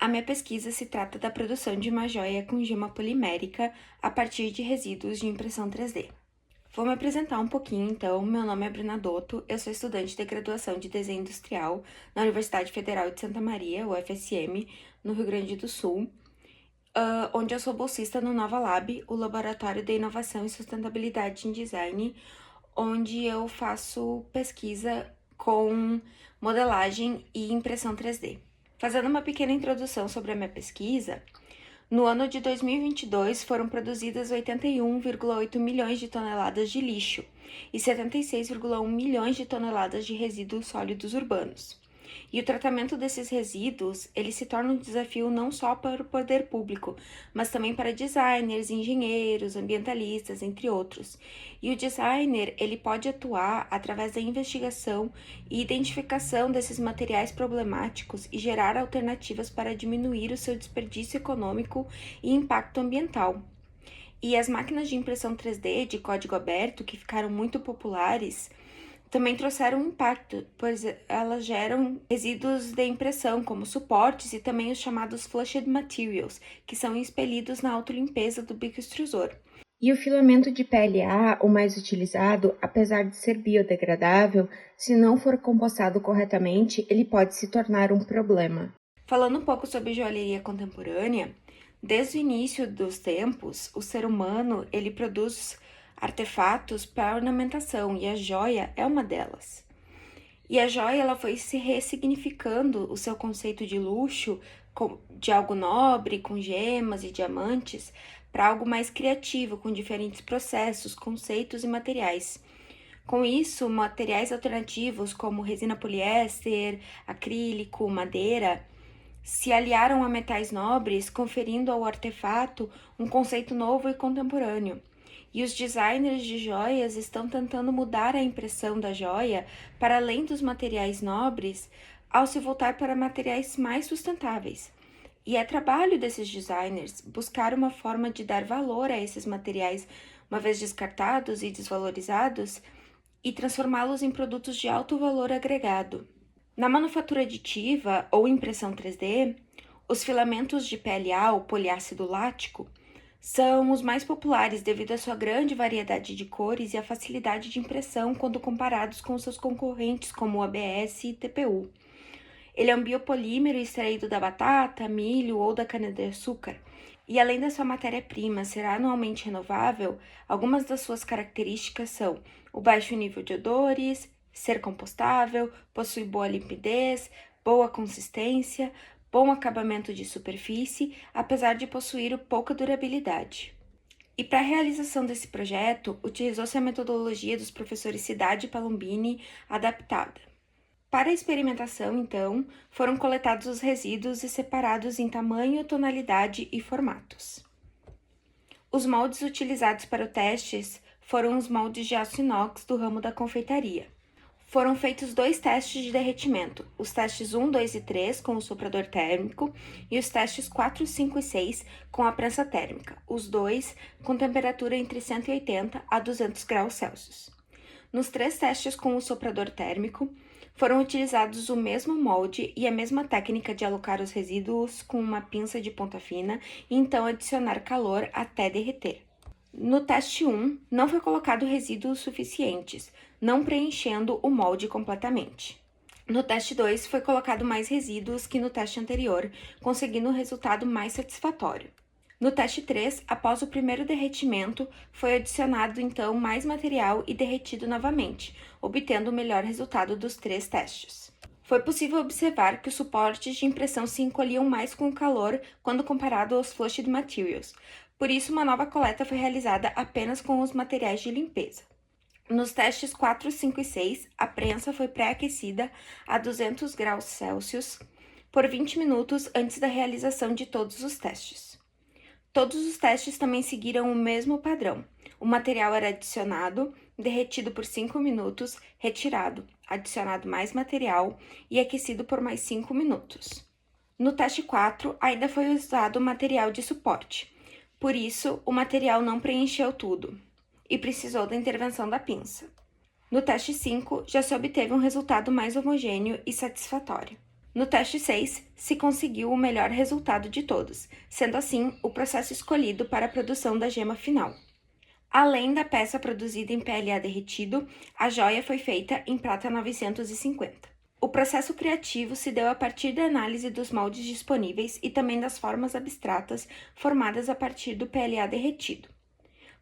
A minha pesquisa se trata da produção de uma joia com gema polimérica a partir de resíduos de impressão 3D. Vou me apresentar um pouquinho, então. Meu nome é Bruna Dotto, eu sou estudante de graduação de Desenho Industrial na Universidade Federal de Santa Maria, UFSM, no Rio Grande do Sul, onde eu sou bolsista no Nova Lab, o Laboratório de Inovação e Sustentabilidade em Design, onde eu faço pesquisa com modelagem e impressão 3D. Fazendo uma pequena introdução sobre a minha pesquisa, no ano de 2022 foram produzidas 81,8 milhões de toneladas de lixo e 76,1 milhões de toneladas de resíduos sólidos urbanos. E o tratamento desses resíduos, ele se torna um desafio não só para o poder público, mas também para designers, engenheiros, ambientalistas, entre outros. E o designer, ele pode atuar através da investigação e identificação desses materiais problemáticos e gerar alternativas para diminuir o seu desperdício econômico e impacto ambiental. E as máquinas de impressão 3D de código aberto, que ficaram muito populares, também trouxeram impacto, pois elas geram resíduos de impressão, como suportes e também os chamados flushed materials, que são expelidos na autolimpeza do bico extrusor. E o filamento de PLA, o mais utilizado, apesar de ser biodegradável, se não for compostado corretamente, ele pode se tornar um problema. Falando um pouco sobre joalheria contemporânea, desde o início dos tempos, o ser humano ele produz artefatos para ornamentação e a joia é uma delas. E a joia ela foi se ressignificando o seu conceito de luxo, de algo nobre, com gemas e diamantes, para algo mais criativo, com diferentes processos, conceitos e materiais. Com isso, materiais alternativos como resina poliéster, acrílico, madeira, se aliaram a metais nobres, conferindo ao artefato um conceito novo e contemporâneo. E os designers de joias estão tentando mudar a impressão da joia para além dos materiais nobres, ao se voltar para materiais mais sustentáveis. E é trabalho desses designers buscar uma forma de dar valor a esses materiais, uma vez descartados e desvalorizados, e transformá-los em produtos de alto valor agregado. Na manufatura aditiva ou impressão 3D, os filamentos de PLA, ou poliácido lático, são os mais populares devido à sua grande variedade de cores e à facilidade de impressão quando comparados com seus concorrentes como o ABS e TPU. Ele é um biopolímero extraído da batata, milho ou da cana-de-açúcar, e além da sua matéria-prima ser anualmente renovável, algumas das suas características são o baixo nível de odores, ser compostável, possui boa limpidez, boa consistência, bom acabamento de superfície, apesar de possuir pouca durabilidade. E para a realização desse projeto, utilizou-se a metodologia dos professores Cidade e Palombini adaptada. Para a experimentação, então, foram coletados os resíduos e separados em tamanho, tonalidade e formatos. Os moldes utilizados para os testes foram os moldes de aço inox do ramo da confeitaria. Foram feitos 2 testes de derretimento, os testes 1, 2 e 3 com o soprador térmico e os testes 4, 5 e 6 com a prensa térmica, os dois com temperatura entre 180 a 200 graus Celsius. Nos 3 testes com o soprador térmico, foram utilizados o mesmo molde e a mesma técnica de alocar os resíduos com uma pinça de ponta fina e então adicionar calor até derreter. No teste 1, não foi colocado resíduos suficientes, não preenchendo o molde completamente. No teste 2, foi colocado mais resíduos que no teste anterior, conseguindo um resultado mais satisfatório. No teste 3, após o primeiro derretimento, foi adicionado então mais material e derretido novamente, obtendo o melhor resultado dos 3 testes. Foi possível observar que os suportes de impressão se encolhiam mais com o calor quando comparado aos flushed materials, por isso uma nova coleta foi realizada apenas com os materiais de limpeza. Nos testes 4, 5 e 6, a prensa foi pré-aquecida a 200 graus Celsius por 20 minutos antes da realização de todos os testes. Todos os testes também seguiram o mesmo padrão. O material era adicionado, derretido por 5 minutos, retirado, adicionado mais material e aquecido por mais 5 minutos. No teste 4, ainda foi usado material de suporte. Por isso, o material não preencheu tudo e precisou da intervenção da pinça. No teste 5, já se obteve um resultado mais homogêneo e satisfatório. No teste 6, se conseguiu o melhor resultado de todos, sendo assim o processo escolhido para a produção da gema final. Além da peça produzida em PLA derretido, a joia foi feita em prata 950. O processo criativo se deu a partir da análise dos moldes disponíveis e também das formas abstratas formadas a partir do PLA derretido.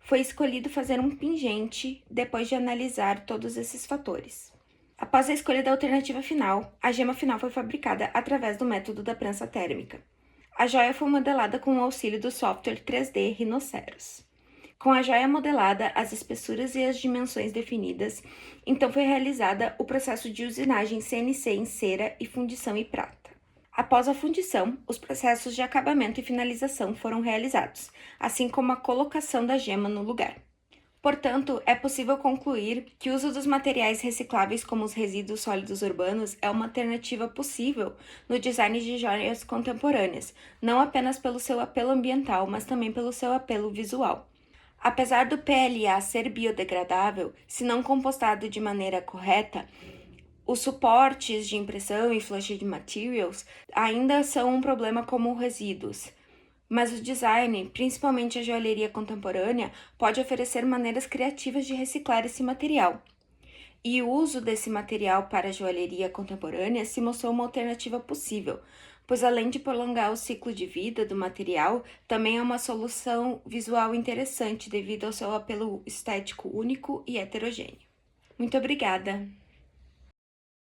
Foi escolhido fazer um pingente depois de analisar todos esses fatores. Após a escolha da alternativa final, a gema final foi fabricada através do método da prensa térmica. A joia foi modelada com o auxílio do software 3D Rhinoceros. Com a joia modelada, as espessuras e as dimensões definidas, então foi realizada o processo de usinagem CNC em cera e fundição em prata. Após a fundição, os processos de acabamento e finalização foram realizados, assim como a colocação da gema no lugar. Portanto, é possível concluir que o uso dos materiais recicláveis como os resíduos sólidos urbanos é uma alternativa possível no design de joias contemporâneas, não apenas pelo seu apelo ambiental, mas também pelo seu apelo visual. Apesar do PLA ser biodegradável, se não compostado de maneira correta, os suportes de impressão e flushing materials ainda são um problema como resíduos. Mas o design, principalmente a joalheria contemporânea, pode oferecer maneiras criativas de reciclar esse material. E o uso desse material para a joalheria contemporânea se mostrou uma alternativa possível, pois além de prolongar o ciclo de vida do material, também é uma solução visual interessante devido ao seu apelo estético único e heterogêneo. Muito obrigada!